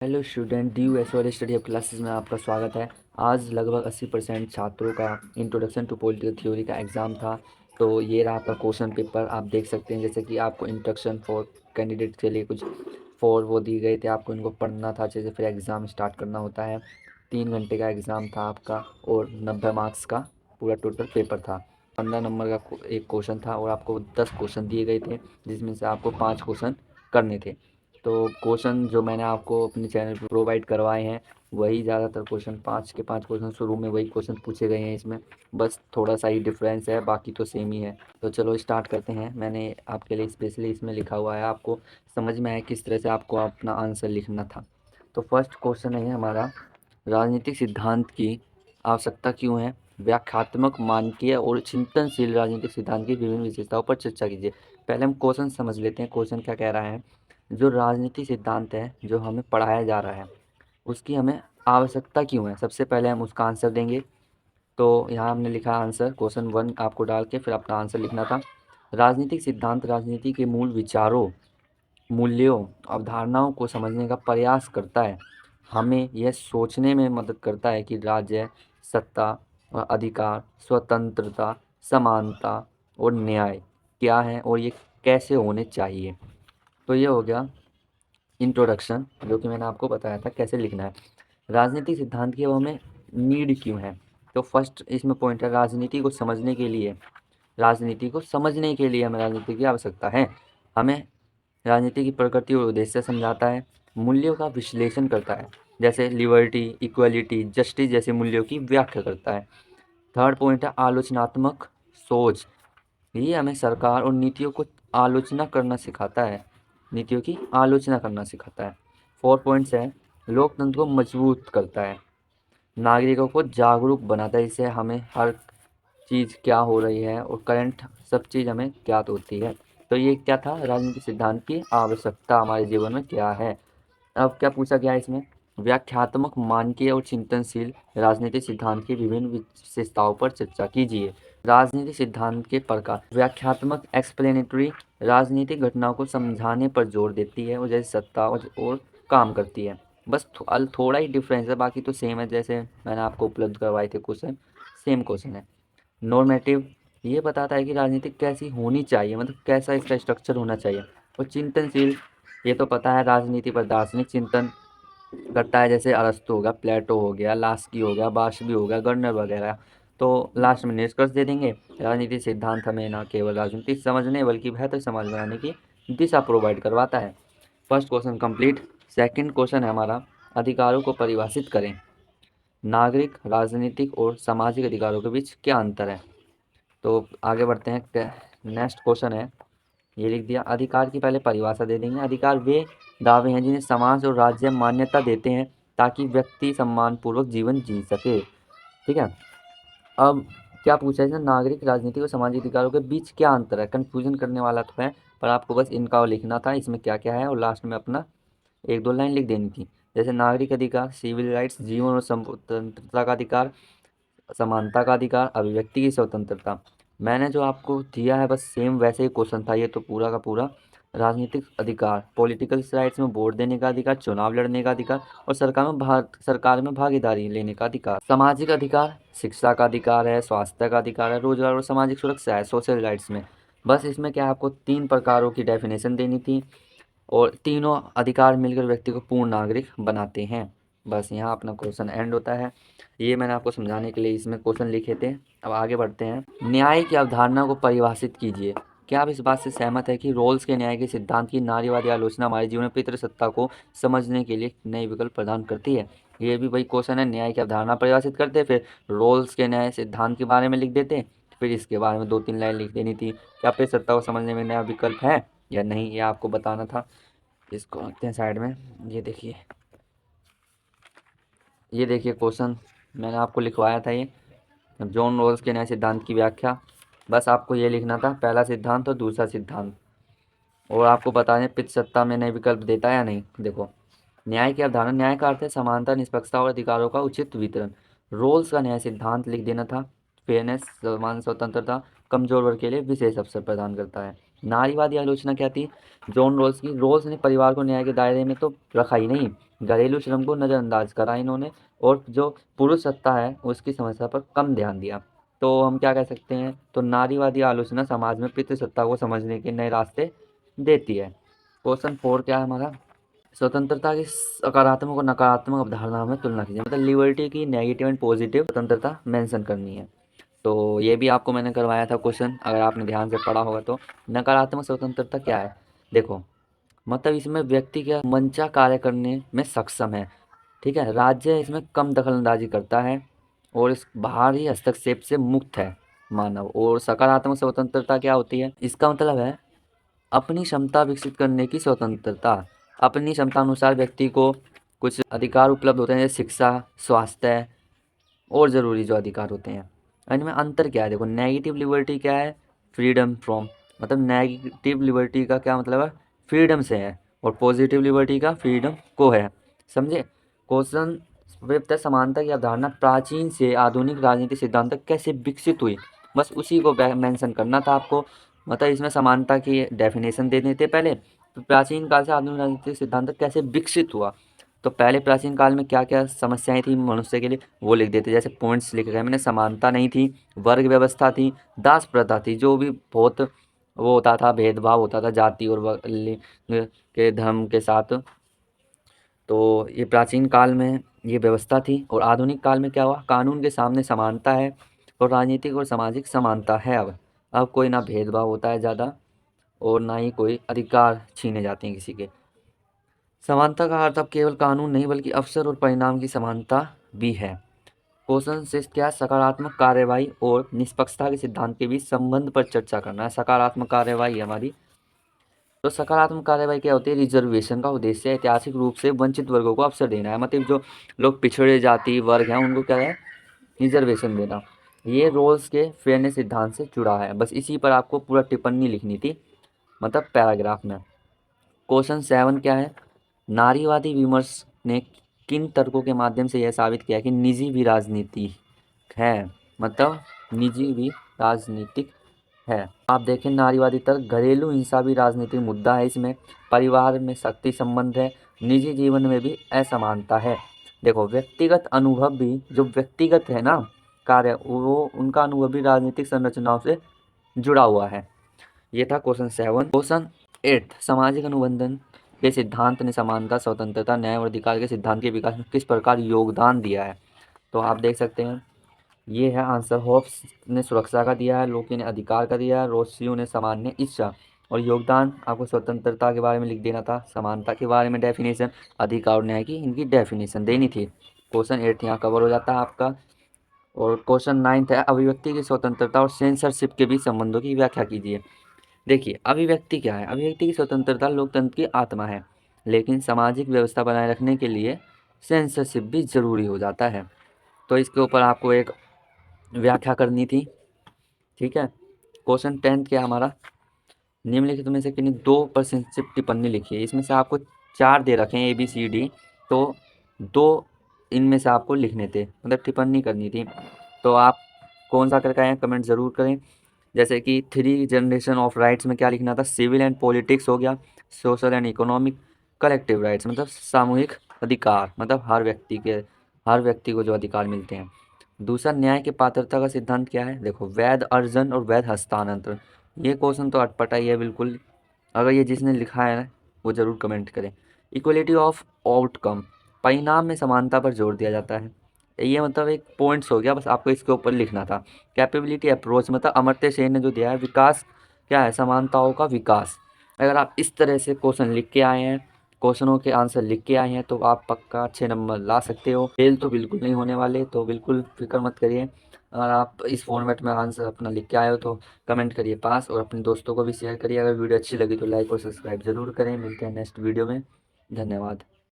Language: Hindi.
Hello student, D U S वाले स्टडी ऑफ क्लासेस में आपका स्वागत है। आज लगभग 80% छात्रों का इंट्रोडक्शन टू पॉलिटिकल थ्योरी का एग्ज़ाम था। तो ये रहा आपका क्वेश्चन पेपर। आप देख सकते हैं जैसे कि आपको इंट्रोडक्शन फॉर कैंडिडेट के लिए कुछ फॉर वो दिए गए थे, आपको इनको पढ़ना था अच्छे से, फिर एग्ज़ाम स्टार्ट करना होता है। 3 घंटे का एग्ज़ाम था आपका और 90 मार्क्स का पूरा टोटल पेपर था। 15 नंबर का एक क्वेश्चन था और आपको 10 क्वेश्चन दिए गए थे, जिसमें से आपको 5 क्वेश्चन करने थे। तो क्वेश्चन जो मैंने आपको अपने चैनल पे प्रोवाइड करवाए हैं वही ज़्यादातर क्वेश्चन, 5 के 5 क्वेश्चन शुरू में वही क्वेश्चन पूछे गए हैं। इसमें बस थोड़ा सा ही डिफरेंस है, बाकी तो सेम ही है। तो चलो स्टार्ट करते हैं। मैंने आपके लिए स्पेशली इसमें लिखा हुआ है, आपको समझ में आए किस तरह से आपको अपना आंसर लिखना था। तो फर्स्ट क्वेश्चन है हमारा, राजनीतिक सिद्धांत की आवश्यकता क्यों है? व्याख्यात्मक, मानकीय और चिंतनशील राजनीतिक सिद्धांत की विभिन्न विशेषताओं पर चर्चा कीजिए। पहले हम क्वेश्चन समझ लेते हैं, क्वेश्चन क्या कह रहा है। जो राजनीति सिद्धांत है जो हमें पढ़ाया जा रहा है उसकी हमें आवश्यकता क्यों है, सबसे पहले हम उसका आंसर देंगे। तो यहाँ हमने लिखा आंसर, क्वेश्चन 1 आपको डाल के फिर अपना आंसर लिखना था। राजनीतिक सिद्धांत राजनीति के मूल विचारों, मूल्यों, अवधारणाओं को समझने का प्रयास करता है। हमें यह सोचने में मदद करता है कि राज्य, सत्ता और अधिकार, स्वतंत्रता, समानता और न्याय क्या है और ये कैसे होने चाहिए। तो ये हो गया इंट्रोडक्शन, जो कि मैंने आपको बताया था कैसे लिखना है। राजनीतिक सिद्धांत की अब हमें नीड क्यों है? तो फर्स्ट इसमें पॉइंट है, राजनीति को समझने के लिए हमें राजनीति की आवश्यकता है। हमें राजनीति की प्रकृति और उद्देश्य समझाता है। मूल्यों का विश्लेषण करता है, जैसे लिबर्टी, इक्वलिटी, जस्टिस जैसे मूल्यों की व्याख्या करता है। थर्ड पॉइंट है आलोचनात्मक सोच। ये हमें सरकार और नीतियों को आलोचना करना सिखाता है, नीतियों की आलोचना करना सिखाता है। 4 पॉइंट्स है, लोकतंत्र को मजबूत करता है, नागरिकों को जागरूक बनाता है, इससे हमें हर चीज़ क्या हो रही है और करंट सब चीज़ हमें ज्ञात होती है। तो ये क्या था, राजनीतिक सिद्धांत की आवश्यकता हमारे जीवन में क्या है। अब क्या पूछा गया है इसमें, व्याख्यात्मक, मानकीय और चिंतनशील राजनीतिक सिद्धांत की विभिन्न विशेषताओं पर चर्चा कीजिए। राजनीतिक सिद्धांत के प्रकार, व्याख्यात्मक एक्सप्लेनेटरी, राजनीतिक घटनाओं को समझाने पर जोर देती है और जैसे सत्ता और काम करती है। बस थोड़ा ही डिफरेंस है, बाकी तो सेम है, जैसे मैंने आपको उपलब्ध करवाए थे क्वेश्चन, सेम क्वेश्चन है। नॉर्मेटिव, ये बताता है कि राजनीति कैसी होनी चाहिए, मतलब कैसा इसका स्ट्रक्चर होना चाहिए। और चिंतनशील, ये तो पता है, राजनीति पर दार्शनिक चिंतन करता है, जैसे अरस्तु हो गया, प्लेटो हो गया, लास्की हो गया, बाशबी हो गया, गर्नर वगैरह। तो लास्ट में निष्कर्ष दे देंगे, राजनीतिक सिद्धांत हमें न केवल राजनीति समझने बल्कि बेहतर समाज बनाने की दिशा प्रोवाइड करवाता है। First question complete. Second question है हमारा, अधिकारों को परिभाषित करें। नागरिक, राजनीतिक और सामाजिक अधिकारों के बीच क्या अंतर है? तो आगे बढ़ते हैं। नेक्स्ट क्वेश्चन है, ये लिख दिया, अधिकार की पहले परिभाषा दे देंगे। अधिकार वे दावे हैं जिन्हें समाज और राज्य मान्यता देते हैं ताकि व्यक्ति सम्मानपूर्वक जीवन जी सके। ठीक है। अब क्या पूछा है इसने, नागरिक, राजनीतिक और सामाजिक अधिकारों के बीच क्या अंतर है? कन्फ्यूजन करने वाला तो है, पर आपको बस इनका लिखना था इसमें क्या क्या है, और लास्ट में अपना 1-2 लाइन लिख देनी थी। जैसे नागरिक अधिकार, सिविल राइट्स, जीवन और स्वतंत्रता का अधिकार, समानता का अधिकार, अभिव्यक्ति की स्वतंत्रता। मैंने जो आपको दिया है बस सेम वैसे ही क्वेश्चन था ये तो पूरा का पूरा। राजनीतिक अधिकार, पॉलिटिकल राइट्स में वोट देने का अधिकार, चुनाव लड़ने का अधिकार और सरकार में भागीदारी लेने का अधिकार। सामाजिक अधिकार, शिक्षा का अधिकार है, स्वास्थ्य का अधिकार है, रोजगार और सामाजिक सुरक्षा है, सोशल राइट्स में। बस इसमें क्या आपको 3 प्रकारों की डेफिनेशन देनी थी और तीनों अधिकार मिलकर व्यक्ति को पूर्ण नागरिक बनाते हैं। बस यहाँ अपना क्वेश्चन एंड होता है। ये मैंने आपको समझाने के लिए इसमें क्वेश्चन लिखे थे। अब आगे बढ़ते हैं। न्याय की अवधारणा को परिभाषित कीजिए। क्या आप इस बात से सहमत है कि रोल्स के न्याय के सिद्धांत की नारीवादी आलोचना हमारे जीवन में पितृसत्ता को समझने के लिए नए विकल्प प्रदान करती है? ये भी वही क्वेश्चन है, न्याय की अवधारणा परिभाषित करते, फिर रोल्स के न्याय सिद्धांत के बारे में लिख देते, फिर इसके बारे में 2-3 लाइन लिख देनी थी। क्या पितृसत्ता को समझने में नया विकल्प है या नहीं, ये आपको बताना था। इसको रखते हैं साइड में। ये देखिए क्वेश्चन मैंने आपको लिखवाया था, ये जॉन रॉल्स के नए सिद्धांत की व्याख्या। बस आपको ये लिखना था, पहला सिद्धांत और दूसरा सिद्धांत, और आपको बता दें पितृसत्ता में नए विकल्प देता है या नहीं। देखो, न्याय की अवधारणा, न्याय का अर्थ है समानता, निष्पक्षता और अधिकारों का उचित वितरण। रोल्स का न्याय सिद्धांत लिख देना था, फेयरनेस, समान स्वतंत्रता, कमजोर वर्ग के लिए विशेष अवसर प्रदान करता है। नारीवादी आलोचना क्या थी? जॉन रोल्स की। रोल्स ने परिवार को न्याय के दायरे में तो रखा ही नहीं, घरेलू श्रम को नज़रअंदाज करा इन्होंने और जो पुरुष सत्ता है उसकी समस्या पर कम ध्यान दिया। तो हम क्या कह सकते हैं, तो नारीवादी आलोचना समाज में पितृसत्ता को समझने के नए रास्ते देती है। क्वेश्चन 4 क्या है हमारा, स्वतंत्रता की सकारात्मक और नकारात्मक अवधारणा में तुलना कीजिए। मतलब लिबर्टी की नेगेटिव एंड पॉजिटिव स्वतंत्रता मेंशन करनी है। तो ये भी आपको मैंने करवाया था क्वेश्चन, अगर आपने ध्यान से पढ़ा होगा तो। नकारात्मक स्वतंत्रता क्या है, देखो मतलब इसमें व्यक्ति का मंशा कार्य करने में सक्षम है, ठीक है, राज्य इसमें कम दखलंदाजी करता है और इस बाहरी हस्तक्षेप से मुक्त है मानव। और सकारात्मक स्वतंत्रता क्या होती है, इसका मतलब है अपनी क्षमता विकसित करने की स्वतंत्रता। अपनी क्षमता अनुसार व्यक्ति को कुछ अधिकार उपलब्ध होते हैं, जैसे शिक्षा, स्वास्थ्य और ज़रूरी जो अधिकार होते हैं। इनमें अंतर क्या है, देखो नेगेटिव लिबर्टी क्या है, फ्रीडम फ्रॉम, मतलब नेगेटिव लिबर्टी का क्या मतलब है, फ्रीडम से है, और पॉजिटिव लिबर्टी का फ्रीडम को है, समझे। क्वेश्चन विपरीत समानता की अवधारणा प्राचीन से आधुनिक राजनीतिक सिद्धांत तक कैसे विकसित हुई, बस उसी को मेंशन करना था आपको। मतलब इसमें समानता की डेफिनेशन दे देते पहले, तो प्राचीन काल से आधुनिक राजनीतिक सिद्धांत तक कैसे विकसित हुआ। तो पहले प्राचीन काल में क्या क्या समस्याएं थी मनुष्य के लिए वो लिख देते, जैसे पॉइंट्स लिखे गए मैंने, समानता नहीं थी, वर्ग व्यवस्था थी, दास प्रथा थी, जो भी बहुत वो होता था, भेदभाव होता था जाति और लिंग के धर्म के साथ। तो ये प्राचीन काल में ये व्यवस्था थी। और आधुनिक काल में क्या हुआ, कानून के सामने समानता है और राजनीतिक और सामाजिक समानता है। अब कोई ना भेदभाव होता है ज़्यादा और ना ही कोई अधिकार छीने जाते हैं किसी के। समानता का अर्थ अब केवल कानून नहीं बल्कि अवसर और परिणाम की समानता भी है। क्वेश्चन से क्या, सकारात्मक कार्यवाही और निष्पक्षता के सिद्धांत के बीच संबंध पर चर्चा करना है। सकारात्मक कार्यवाही हमारी, तो सकारात्मक कार्यवाही क्या होती है, रिजर्वेशन का उद्देश्य ऐतिहासिक रूप से वंचित वर्गों को अवसर देना है। मतलब जो लोग पिछड़े जाति वर्ग हैं उनको क्या है, रिजर्वेशन देना। ये रोल्स के फेयरनेस सिद्धांत से जुड़ा है। बस इसी पर आपको पूरा टिप्पणी लिखनी थी, मतलब पैराग्राफ में। क्वेश्चन 7 क्या है, नारीवादी विमर्श ने किन तर्कों के माध्यम से यह साबित किया कि निजी भी राजनीति है। मतलब निजी भी राजनीतिक है। आप देखें नारीवादी तर्क, घरेलू हिंसा भी राजनीतिक मुद्दा है इसमें, परिवार में शक्ति संबंध है, निजी जीवन में भी असमानता है। देखो व्यक्तिगत अनुभव भी, जो व्यक्तिगत है ना कार्य, वो उनका अनुभव भी राजनीतिक संरचनाओं से जुड़ा हुआ है। ये था क्वेश्चन 7। क्वेश्चन 8, सामाजिक अनुबंधन के सिद्धांत ने समानता, स्वतंत्रता, न्याय और अधिकार के सिद्धांत के विकास में किस प्रकार योगदान दिया है। तो आप देख सकते हैं ये है आंसर। होब्स ने सुरक्षा का दिया है, लोकी ने अधिकार का दिया है, रोसियो ने सामान्य इच्छा। और योगदान आपको स्वतंत्रता के बारे में लिख देना था, समानता के बारे में डेफिनेशन, अधिकार और न्याय की इनकी डेफिनेशन देनी थी। क्वेश्चन 8 यहाँ कवर हो जाता है आपका। और क्वेश्चन 9 है, अभिव्यक्ति की स्वतंत्रता और सेंसरशिप के बीच संबंधों की व्याख्या कीजिए। देखिए अभिव्यक्ति क्या है, अभिव्यक्ति की स्वतंत्रता लोकतंत्र की आत्मा है, लेकिन सामाजिक व्यवस्था बनाए रखने के लिए सेंसरशिप भी जरूरी हो जाता है। तो इसके ऊपर आपको एक व्याख्या करनी थी, ठीक है। क्वेश्चन 10 क्या हमारा, निम्नलिखित में से किन्हीं 2 पर संक्षिप्त टिप्पणी लिखिए। इसमें से आपको 4 दे रखे हैं ABCD, तो 2 इनमें से आपको लिखने थे, मतलब टिप्पणी करनी थी। तो आप कौन सा करके आए हैं कमेंट ज़रूर करें। जैसे कि 3 जनरेशन ऑफ राइट्स में क्या लिखना था, सिविल एंड पॉलिटिक्स हो गया, social and economic, collective rights मतलब सामूहिक अधिकार, मतलब हर व्यक्ति को जो अधिकार मिलते हैं। दूसरा, न्याय की पात्रता का सिद्धांत क्या है, देखो वैध अर्जन और वैध हस्तांतरण। ये क्वेश्चन तो अटपटा ही है बिल्कुल, अगर ये जिसने लिखा है वो ज़रूर कमेंट करें। इक्वलिटी ऑफ आउटकम, परिणाम में समानता पर जोर दिया जाता है। ये मतलब एक पॉइंट्स हो गया, बस आपको इसके ऊपर लिखना था। कैपेबिलिटी अप्रोच, मतलब अमर्त्य सेन ने जो दिया है, विकास क्या है, समानताओं का विकास। अगर आप इस तरह से क्वेश्चन लिख के आए हैं, क्वेश्चनों के आंसर लिख के आए हैं, तो आप पक्का अच्छे नंबर ला सकते हो। फेल तो बिल्कुल नहीं होने वाले, तो बिल्कुल फिक्र मत करिए। अगर आप इस फॉर्मेट में आंसर अपना लिख के आए हो तो कमेंट करिए पास, और अपने दोस्तों को भी शेयर करिए। अगर वीडियो अच्छी लगी तो लाइक और सब्सक्राइब जरूर करें। मिलते हैं नेक्स्ट वीडियो में, धन्यवाद।